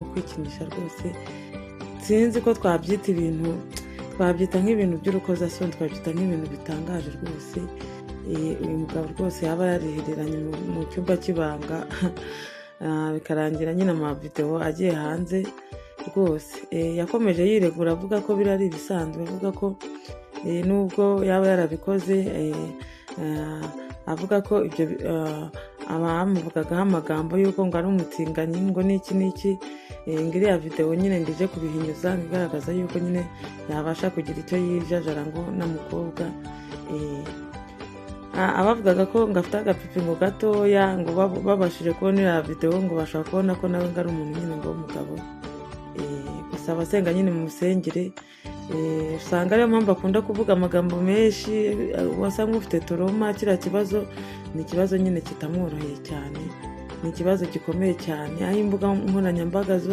kwikinisha rwose sinzi ko twabyita ibintu, twabyita nk'ibintu by'urukozasoni, twabyita nk'ibintu bitangaje rwose. Uyu mugabo rwose yaba yarihereranye mu cyumba cy'ibanga bikarangira nyine amavidewo agiye hanze rwose. Yakomeje yiregura avuga ko biri ari ibisanzwe, avuga ko nubwo yaba yarabikoze, avuga ko ibyo abamuvugagaho amagambo y'uko ngo ari umutinganyi ngo n'iki n'iki, ngo iriya videwo nyine ngo ije kubihinyuza, igaragaza yuko nyine yabasha kugira icyo yijajara ngo n'umukobwa. Abavugaga ko ngo afite agapipi ngo gatoya, ngo babashije kubona iriya videwo ngo bashobora kubona ko nawe ngo ari umuntu nyine ngo w'umugabo. Gusa abasenga nyine mu musengere, usanga ariyo mpamvu akunda kuvuga amagambo menshi, wasa nk'ufite toroma. Kiriya kibazo ni ikibazo nyine kitamworoheye cyane, ni ikibazo gikomeye cyane, aho imbuga nkoranyambaga